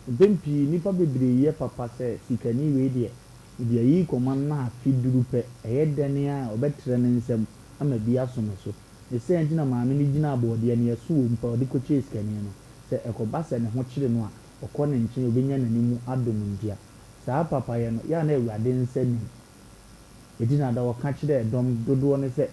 bempi nipa bebree ye papa se sikani we de de yi koman na afiduru pe eyedene a obetre ne nsem ama bi asome so e se entina maame ni gina abode ne yeso wo mpa ode ko chase sikani no se ekoba se ne ho kire no a okone nchen obenya nanimu adom ndia saa papa ye no ya na ewrade nsani edina da woka kire dom dodo ne se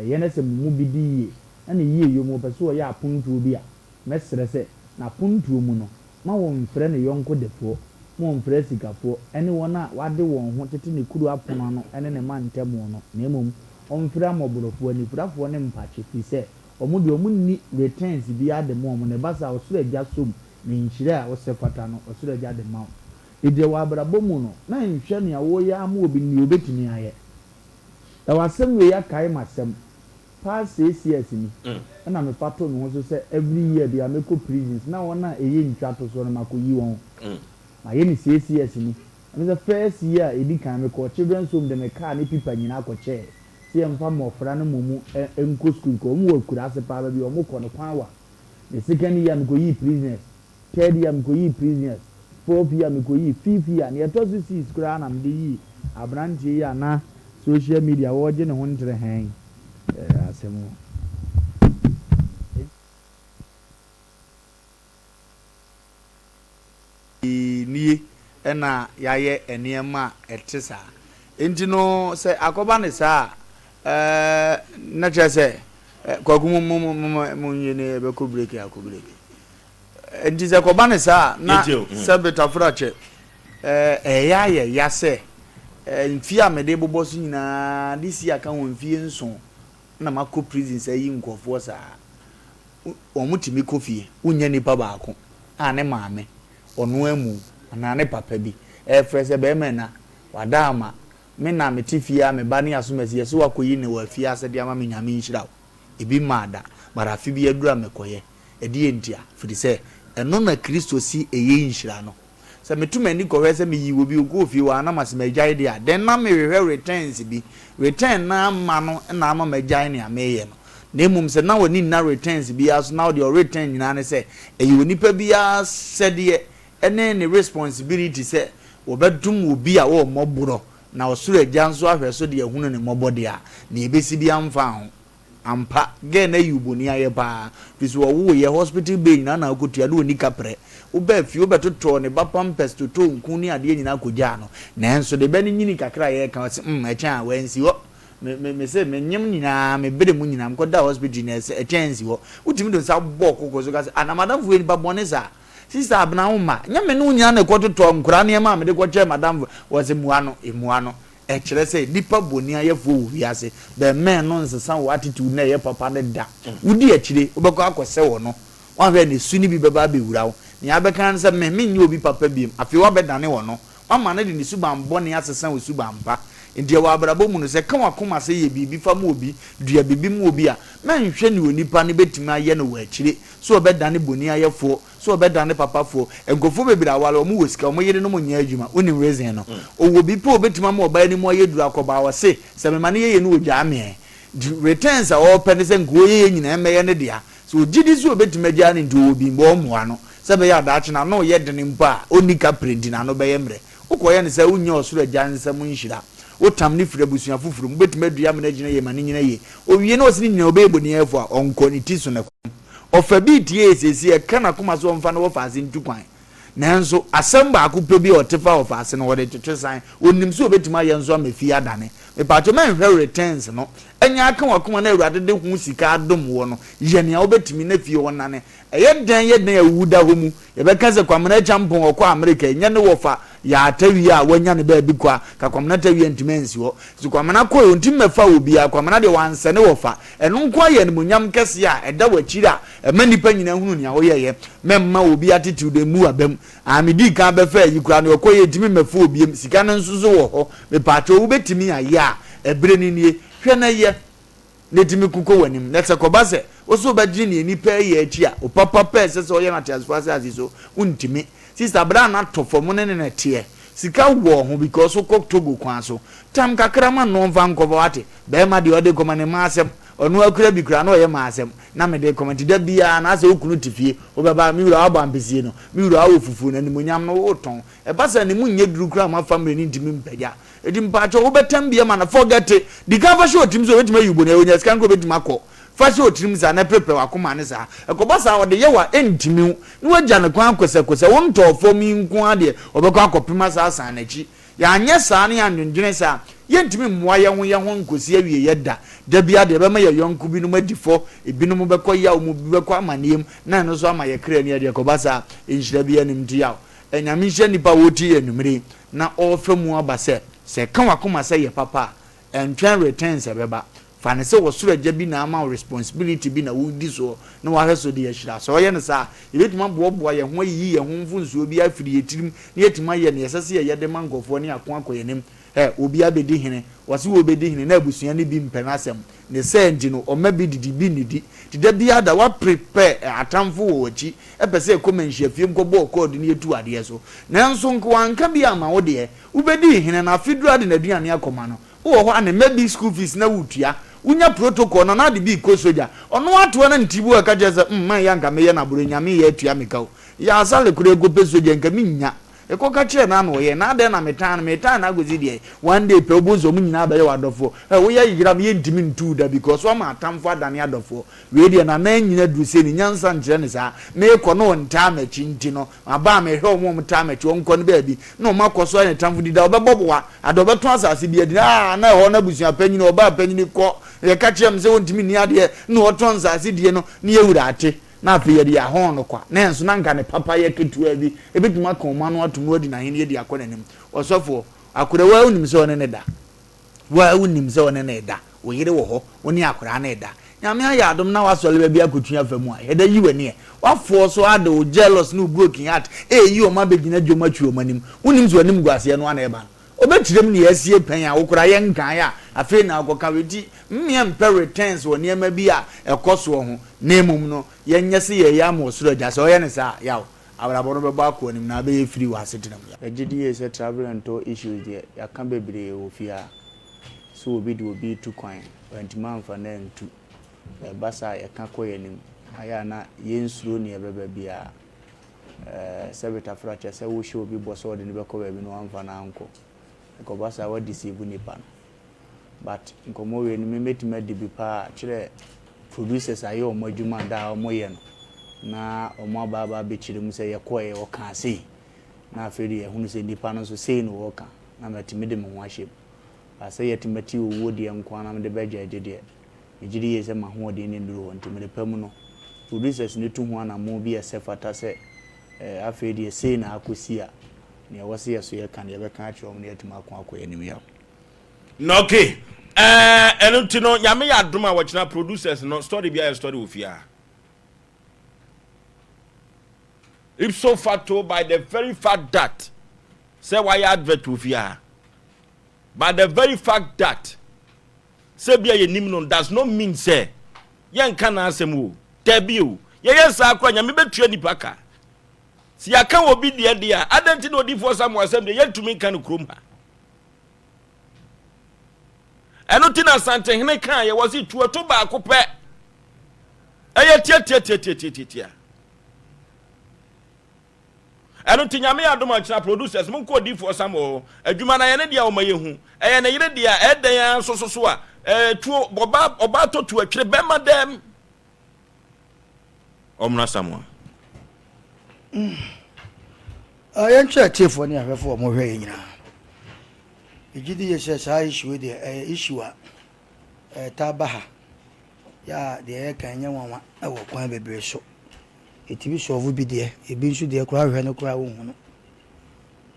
ye ne se mu bi di ye ana yie yo mo pese wo ya apuntuo bi a mesere se na apuntuo mu no ma won frɛ ne yonko defo mo won frɛ sikafo ene wona wade won ho tete ne kuru apono no ene ne mantemo no na emom on frɛ amoborofo ani frafo ne mpache fi se omo de omo ni returns bi ade mo ne basa osura gya som ne nkyire a osefata no osura gya de ma ide wa abrabɔ mu no na nhwɛ ne awo ya ama obi ni obetumi aye da wasem we ya kai masem past 6 years ni na me pato no so say every year they make prisons na wona eye ntwa to so no makoyi won ma ye ni 6 years ni and the first year e di kan me ko children's home de me car ni pipa nyina akɔche se mfa mo fra no mumu enko school ko mu wakura ase pa ba bi o mo ko no kwan wa the second year me ko yi prisoners third year me ko yi prisoners fourth year me ko yi fifth year na to so 6 kura na me yi abrantie ya na social media wo je ne ho ntere hen asemu ni ena yaye eniema etisa enti no se akoba ne sa na chese kwagumu mu nyene be ko break enti se akoba ne sa na se betafra che yaye yase mfia mede bobosu nyina disi aka won mfie nso na mako prison say yi nkofo sa omutimi kofie unya nipa baako ane maame onu amu na ne papa bi frese be mena wadama me na metifia me bani asomasi yeso wakoyi ne wafia asede ama me nyame nhira ebi mada marafi bi adura mekoye edi entia firi se eno na Kristo si eye nhira no se metuma ni kohwe se me yiwo bi ogofie wa na masemagyae dia den na me hwehwe returns bi return na ama no na ama magyae ne ameye no na emum se na woni na returns bi aso na the return nyina ne se eyi onipa bi a sede ene ne responsibility se obedum obi a wo moburo na osuro agyanso ahwe so de ehunu ne mobode a na ebesi bi amfa ho ampa ge na yuboni aye ba biso wo ye hospital be nyina na akotua na oni kapre uba fi ubetoto ne bapam pesto to nkuni ade nyina akogya no na enso de be ni nyini kakra ye ka se echa wansi wo me se me nyem nyina me bede mu nyina mkoda hospital na se echensi wo utimi do sa bo kokko so ka se anamadam fu ni babone sa sister abna homa nyame no nyina na kototo nkura ne ma me de koche madam wo se muano emuano kire se nipa boni ayefo wiase be men no nsesa wo attitude na ye papa ne da wudi akire obekọ akose wo no wan hwe ne suni bi beba be wura wo ni abekan se me nyi obi papa biem afi wo bedane wo no mama ne de ni suban boni asesa wo suban pa ndi wa abrabo mu no se kan wakoma se ye bibi fa mu obi dua bibi mu obi a men hwe ni onipa ne betimi aye no wo akire so obedane boni ayefo so obedane papa fo egofo bebira wale omu wosika omu yede no munya adwuma oni reason no owo bi po obetima ma oba ni mo ayeduru akoba wa se se me mane ye no ogya ame returns a all penise ngo ye nyina emeye ne dia so gidi so obetima gya ne ndo obi mbo omoa no se be ya daache na no ye de ne mpa oni ka predi na no be ye mre ukoye ne se unya osuro gya nsam nhira otam ni fira busuya fufuru mbetima dua me na gina ye mane nyina ye owie na osini nyina obebo ne efo a onko ni tiso na ofabi tie esesi e kana kuma so mfa no wofase ntukwan nanso asamba akupe bi otefa wofase no wode twetwesan onim so obetima ye nso amafi adane me pacho man hwe returns no enya aka wakoma na awurade de hu sika adom wo no ye ne obetimi na fie wonane ye den awuda homu ye beka se kwamna champon okọ America nya ne wofa ya atawi a wanya ne ba bi kwa ka kwamna tawi ntimansi wo so kwamna ko ntimmefa obi a kwamna de wanse ne wofa eno nko ye ne munyam kese a eda wachira emanipa nyina hunu ne wo ye memma obi attitude mu abam amidi ka befa yi kura ne okoye timi mefa obi sika ne nsuzo wo ho me pacho wo betimi aye a ebre ni nie hwe na ye netimi kuko wanim let's akobase oso bagiri ne nipa ye achi a o papa pese so ye na transfer so untimi sister bra na to fom ne ne tie sika wo ho because ko togo kwan so tam kakra ma no mfa nkobo ate be ma de ode koma ne ma asem onu akura bi kura na oye ma asem na me de comment da bia na ase okunu tifie obeba mi wura aba ambesie no mi wura awo fufu na ni munyam no woton e basa ni munye duru kura ma family ni ntimi mpaja edi mpacho obetam bia ma na forget the cover show tim so wetima yubo na onya skan ko betima akọ fashi otirim za na prepare wakoma ne sa ekobasa wo de yewa entimi no agya ne kwan kwese won tofo mi nko ade obekọ akopima sa asan na chi ya anye sa ne andwendwene sa yentimi mmoa ye ho nkosi awie yeda da bia de be ma ye yonku bi no madifo ebinum bekọ ya omu bi bekọ amaniem na no so ama ye kra ne ade ekobasa enhira bia nim dia enyame hye nipa woti enumere na ofemu abase se kan wakoma se ye papa entwen returns ebeba fane se wo soro agya bi na ama responsibility bi na wudi so na wa hweso de yehira so ye ne sa yebetuma bobo ye ho yi ye ho mfunsuo bi afiri yetirim na yetima ye ne yesase ye de mangofo ne akon akoyenem obi abedi hene wase wo bedi hene na abusua ne bi mpenasem ne se ngi no o ma bi didi bi nidi tida bia da wa prepare atamfo wo wachi epese ekomanhia fie mkobo code ne yetu ade so nanso nko anka bi ama wo de ubedi hene na fidura de na duane akoma no wo ho ane maybe school fees na wutua unya protocol na de bi ko soja ono ato na ntibu aka jese man ya nka meye na buru nyame ya atua meka ya asale kure go pe soja nka minya ekoka kire na no ye na de na metan na agozi de one day pe obozo mu nyina abaye wadofo wo ya yigira me ntimi ntu da because o ma atamfo adane adofo we de na nyina du se ni nyansa nkire ne sa me ko no nta ma chinti no aba me hwe omo mta ma chi onko ne ba bi no makoso ne tamfo dida obeboboa adobeto asase bi adi na ho na busua panyini oba panyini ko ye ka kire me se wontimi ni ade no oton asase die no ne yewura ate na afi ye dia ho no kwa na enso na nka ne papa ye ketua bi ebetuma kan ma no atum odi na hene ye dia konanim osofo akure wa unim se one ne da wa unim se one ne da wo yire wo ho woni akura na da nyame aya adom na wasole ba bi akotua famu a ye da yi wani e wa force ade o jealous no broken heart yi o ma begina dwoma twa manim unim se onim guase no ana e ba obetirem ne yasie pen a wokura ye nkan ya afi na akoka wedi mmia mpe returns wo niam bi a ekoso ho na emum no ye nyese ye ya mo soro ja so ye ne sa yawo abrabo no beba ko nim na be ye free wa setinam ya ejidi ye se travel and to issues there ya kan bebre ofia so obi de obi tu kwan wantima amfa na ntu basa ye kan ko ye nim aya na ye nsuro ne ye beba bia sebeta fracha se wo show obi boso de ne be ko ba bi no amfa na anko ko basa wa deceive nipa but nkomo we ni memetima de bi pa kire producers aye o madwuma da o moye no na o mo baba be kire mu se ye koye o kan sei na aferi ye hunu se nipa no so sei no wo kan na matimi de mo hwahye asa ye timati owo de enko na me de beja agede ejiri ye se ma ho de ni nduru won timire pam no producers ne tu ho na mo bi ese fata se aferi ye sei na akosi a ne wose ye so ye kan ye be kan akyerɛ mo ne yatima akon akoye nim ya no okay eno tino nyame ya doma wachina producers no story bia story ofia if so facto by the very fact that say why advert ofia by the very fact that say bia ye nim no does not mean say yen kan asem o tabio ye yes akwa nyame betua nipa ka si aka obi de dia adenti no di for some asem de yentumi kan krom ha eno tina sante hene kan ye wasi tuoto ba akopɛ eye tia eno tinyame adoma kira producers mun ko di for some o adwuma na ye ne dia o maye hu eye ne yire dia eden so a tuo oba to tu atwere be madam omna samwa ayen chefo ni afefo mo hwe nyina ejidi ye sha issue de issue tabaha ya de kan nya wanwa e wo kwan bebre so etibi solve bi de ebi nsu de kura hwe no kura wo hu no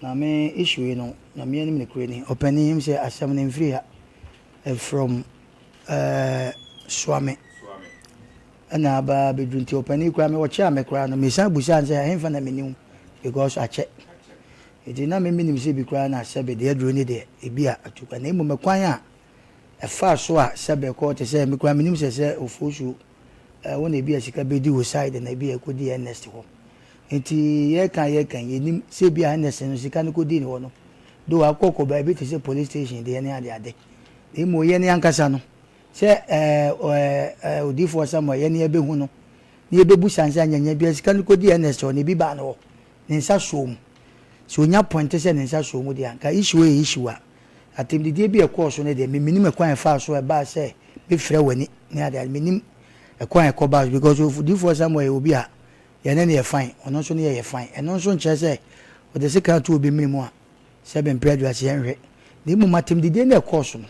na me issue no na me anim ne kura ni opening him say asam ne mfiri ya from swame ana ba bedunti opening kura me wo cha me kura no me san busa say hemfa na menim because I check it na me minim se bi kura na sebe de adro ni de ebi a atuka na emu mekwan a efa so a sebe ko te se me kura minim se ofosu wona ebi a sika bedi wo side na ebi ekodi next ho enti ye kan yenim se bi a next no sika no kodi ni ho no do akoko ba ebi te se police station de ne ade emu ye ne ankasa no say odi for some ye ne be hu no ne be bu sansa nyanya bi sika no kodi ns o ne bi ba no ne nsa som so nya point say ne nsa som dia ka issue a atimdidie bi e course no de minim ekwan fa so e ba say be frɛ wani ne ade minim ekwan e ba because odi for some obi a ye ne ye fine ono so ne ye fine eno so nche say o de sika to obi minim a 7 graduates yenhwe ne mu matimdidie na course no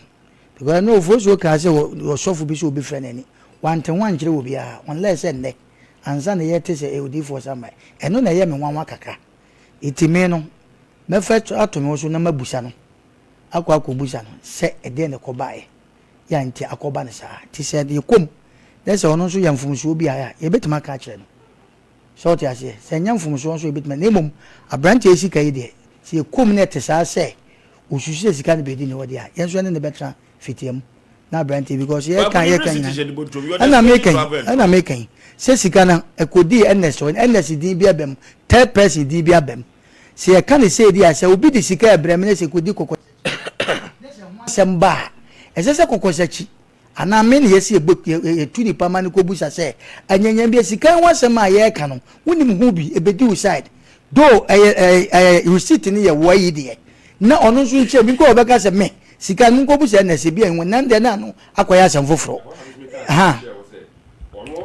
because no voice ka say o sofu bi so obi frɛ nani wanten wankire obi a unless enne ansa na ye te say odi for some eno na ye me nwanwa kakra itime no me fa atomo so na mabusa no akwa busa no se ede ne kobae ya nti akoba ne saa ti se de kom na se ono so ya mfumso obi a ye betima ka kire no so ti ase se nya mfumso so betima na emom abrante esika yi de se kom na te saa se osusu esika ne bedi ne wode a ye so ne betra fitiam na abrante because ye kan ana mekan se sika na ekodi ns din bia bem third person din bia bem se ye kan se di ase obi di sika ebrem na se kodi kokko semba esese kokosachi ana me ne yesi etu ni pama ne kobusa se anyanya bi sika wasem a ye ka no wonim hu bi ebedi u side do receipt ni ye wo yi de na ono so nche bi ko obeka se me sika nu kobusa na se bi en nan de na no akoya asem foforo ha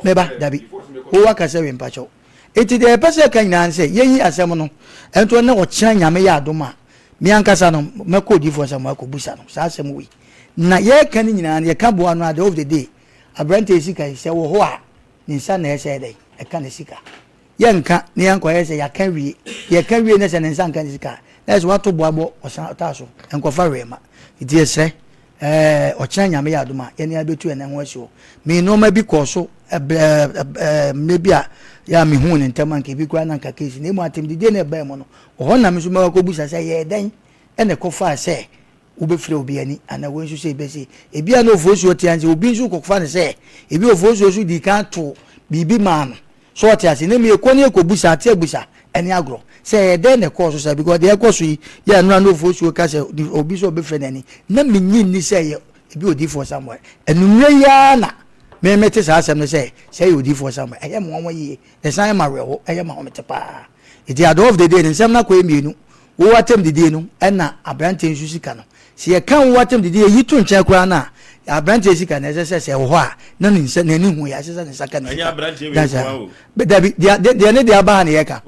meba dabi o waka se we mpacho eti de pese kan nan se yeyi asem no ento na o kira nyame ya adoma mi ankasa no mekodi for some akobusa no sa asem we na ye kan nyina ye ka bo anu at the of the day abrante sika se wo ho a ni nsa na ese dey e ka ne sika ye nka ne yanko ye se ya kan wie ye kan wie ne se ne nsa kan sika na so wato bo abo osan taso enko fa rema iti ese o kira nyame ya adoma ye ne abetu ene ho ahio mi no ma bi ko so maybe ya mi hu ne ntaman ke bi kwa na nka case ne mu atimdide ne ba mo no ho na mi so ma ko busa se ye den ene ko fa se wo be frɛ obi ani ana wo nso se be se ebi ana ofosu otianze obi nso ko fa ne se ebi ofosu osu di kan to bibi man so otiase ne mi ekoni ekobusa ate abusa ene agro se ye den ne ko so se because de ko so yi ya no ana ofosu ka se obi so be frɛ nani na mi nyin ni se ye ebi odi for somewhere enumre ya na me mete sa asem no say odi for somewhere eye mo won yi the sign ma rewo eye ma homete pa it at the of the day nsem na ko emienu wo watem the day no na abrante nsu sika no se ye kan wo watem the day yi to nche kura na abrante sika na se wo ho a na ni nse na ni hu ya se ne saka na anya abrante we ko be dabi dia ne dia ba na ye ka